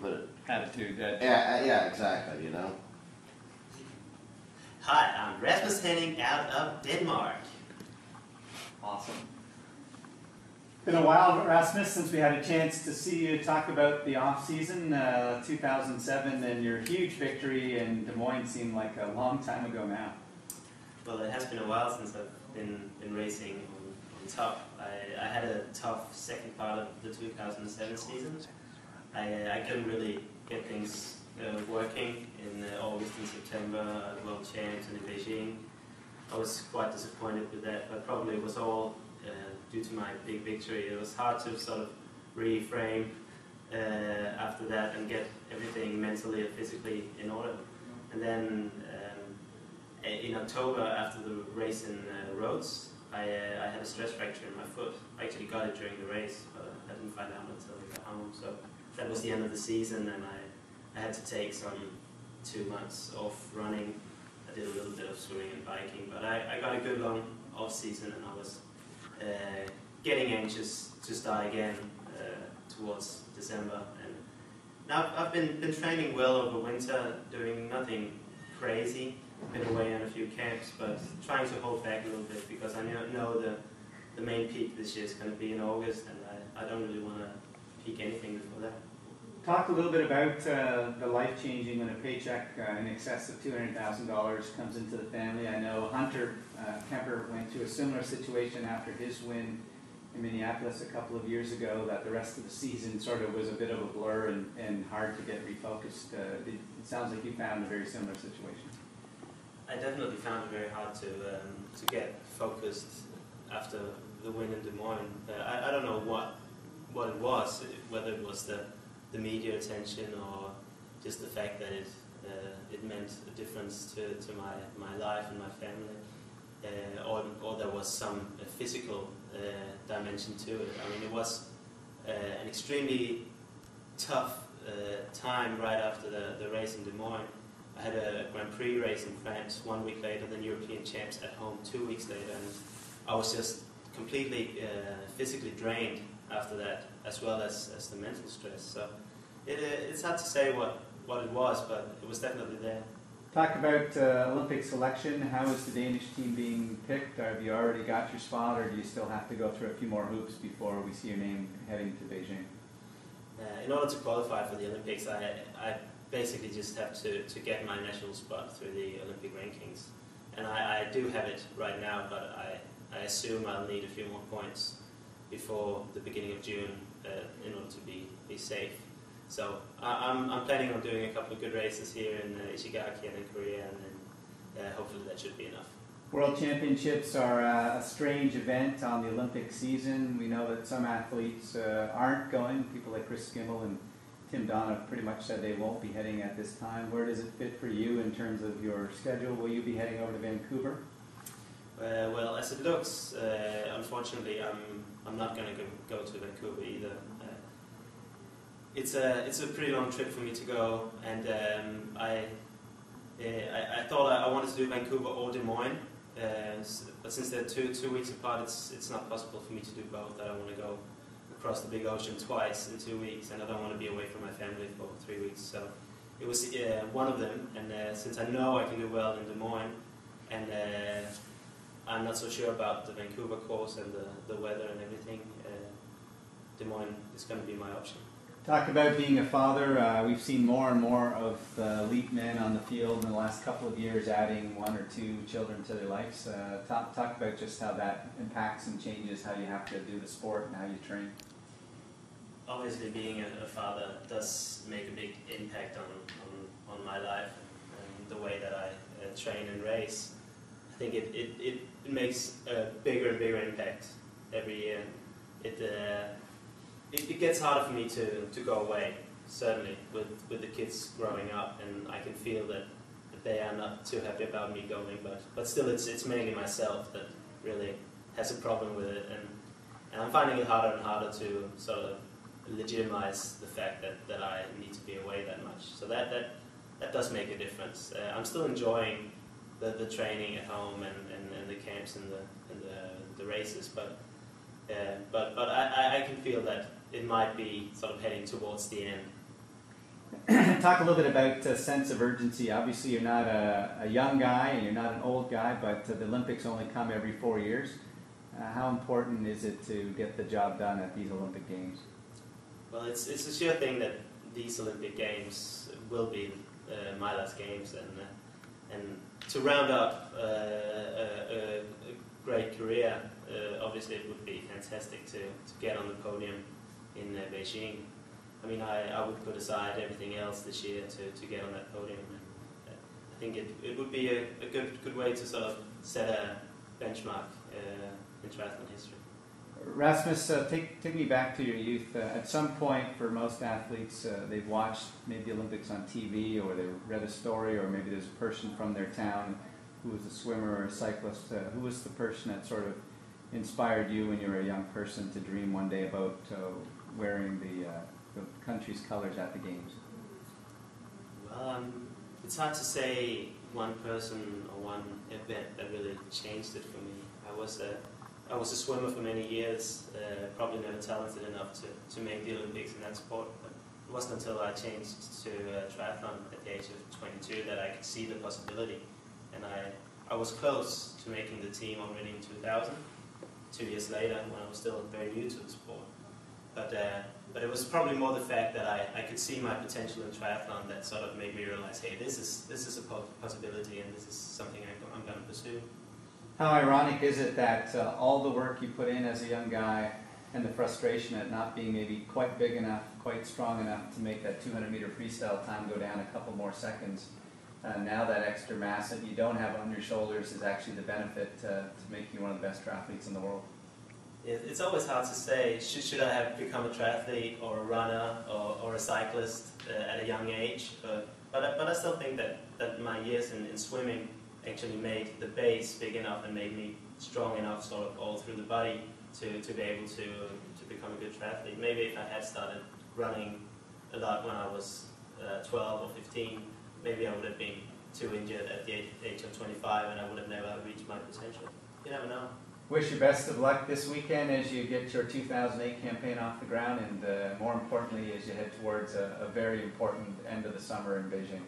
put it. Attitude. Yeah, exactly, you know. Hi, I'm Rasmus Henning out of Denmark. Awesome. Been a while, Rasmus, since we had a chance to see you talk about the off-season, 2007, and your huge victory in Des Moines seemed like a long time ago now. Well, it has been a while since I've been racing on top. I had a tough second part of the 2007 season. I couldn't really get things working in August and September at World Champs and in Beijing. I was quite disappointed with that, but probably it was all due to my big victory. It was hard to sort of reframe after that and get everything mentally and physically in order. And then in October, after the race in Rhodes, I had a stress fracture in my foot. I actually got it during the race, but I didn't find out until I got home. So that was the end of the season, and I had to take some 2 months off running. I did a little bit of swimming and biking, but I got a good long off season, and I was getting anxious to start again towards December. And now I've been training well over winter, doing nothing crazy. Been away on a few camps, but trying to hold back a little bit because I know the main peak this year is going to be in August, and I don't really want to peak anything before that. Talk a little bit about the life-changing when a paycheck in excess of $200,000 comes into the family. I know Hunter Kemper went through a similar situation after his win in Minneapolis a couple of years ago, that the rest of the season sort of was a bit of a blur and hard to get refocused. It sounds like you found a very similar situation. I definitely found it very hard to get focused after the win in Des Moines. I don't know what it was, whether it was the media attention or just the fact that it meant a difference to my life and my family, or there was some physical dimension to it. I mean, it was an extremely tough time right after the race in Des Moines. I had a Grand Prix race in France 1 week later, then European Champs at home 2 weeks later, and I was just completely physically drained after that, as well as the mental stress. So it's hard to say what it was, but it was definitely there. Talk about Olympic selection. How is the Danish team being picked? Have you already got your spot, or do you still have to go through a few more hoops before we see your name heading to Beijing? In order to qualify for the Olympics, I basically just have to get my national spot through the Olympic rankings. And I do have it right now, but I assume I'll need a few more points before the beginning of June in order to be safe. So I'm planning on doing a couple of good races here in Ishigaki and in Korea, and then hopefully that should be enough. World Championships are a strange event on the Olympic season. We know that some athletes aren't going. People like Chris Skimmel and Tim Don have pretty much said they won't be heading at this time. Where does it fit for you in terms of your schedule? Will you be heading over to Vancouver? Well, as it looks, unfortunately, I'm not going to go to Vancouver either. It's a pretty long trip for me to go, and I thought I wanted to do Vancouver or Des Moines, but since they're two weeks apart, it's not possible for me to do both. I don't want to go across the big ocean twice in 2 weeks, and I don't want to be away from my family for 3 weeks. So it was one of them, and since I know I can do well in Des Moines, and I'm not so sure about the Vancouver course and the weather and everything, Des Moines is going to be my option. Talk about being a father. We've seen more and more of the elite men on the field in the last couple of years adding 1 or 2 children to their lives. Talk about just how that impacts and changes how you have to do the sport and how you train. Obviously, being a father does make a big impact on my life and the way that I train and race. I think it makes a bigger and bigger impact every year. It gets harder for me to go away, certainly, with the kids growing up, and I can feel that they are not too happy about me going, but still it's mainly myself that really has a problem with it, and I'm finding it harder and harder to sort of legitimize the fact that I need to be away that much. So that does make a difference. I'm still enjoying the training at home and the camps and the races, but I can feel that it might be sort of heading towards the end. Talk a little bit about sense of urgency. Obviously, you're not a young guy and you're not an old guy, but the Olympics only come every 4 years. How important is it to get the job done at these Olympic Games? Well, it's a sure thing that these Olympic Games will be my last games, and to round up a great career, obviously it would be fantastic to get on the podium in Beijing. I mean, I would put aside everything else this year to get on that podium. And I think it would be a good way to sort of set a benchmark in triathlon history. Rasmus, take me back to your youth. At some point, for most athletes, they've watched maybe the Olympics on TV, or they've read a story, or maybe there's a person from their town who was a swimmer or a cyclist. Who was the person that sort of inspired you when you were a young person to dream one day about wearing the country's colors at the Games? Well, it's hard to say one person or one event that really changed it for me. I was a swimmer for many years, probably never talented enough to make the Olympics in that sport, but it wasn't until I changed to triathlon at the age of 22 that I could see the possibility. And I was close to making the team already in 2000, 2 years later, when I was still very new to the sport. But it was probably more the fact that I could see my potential in triathlon that sort of made me realize, hey, this is a possibility, and this is something I'm going to pursue. How ironic is it that all the work you put in as a young guy and the frustration at not being maybe quite big enough, quite strong enough to make that 200-meter freestyle time go down a couple more seconds, now that extra mass that you don't have on your shoulders is actually the benefit to make you one of the best triathletes in the world? It's always hard to say, should I have become a triathlete or a runner or a cyclist at a young age, but I still think that my years in swimming actually made the base big enough and made me strong enough sort of all through the body to be able to become a good triathlete. Maybe if I had started running a lot when I was 12 or 15, maybe I would have been too injured at the age of 25 and I would have never reached my potential. You never know. Wish you best of luck this weekend as you get your 2008 campaign off the ground, and more importantly as you head towards a very important end of the summer in Beijing.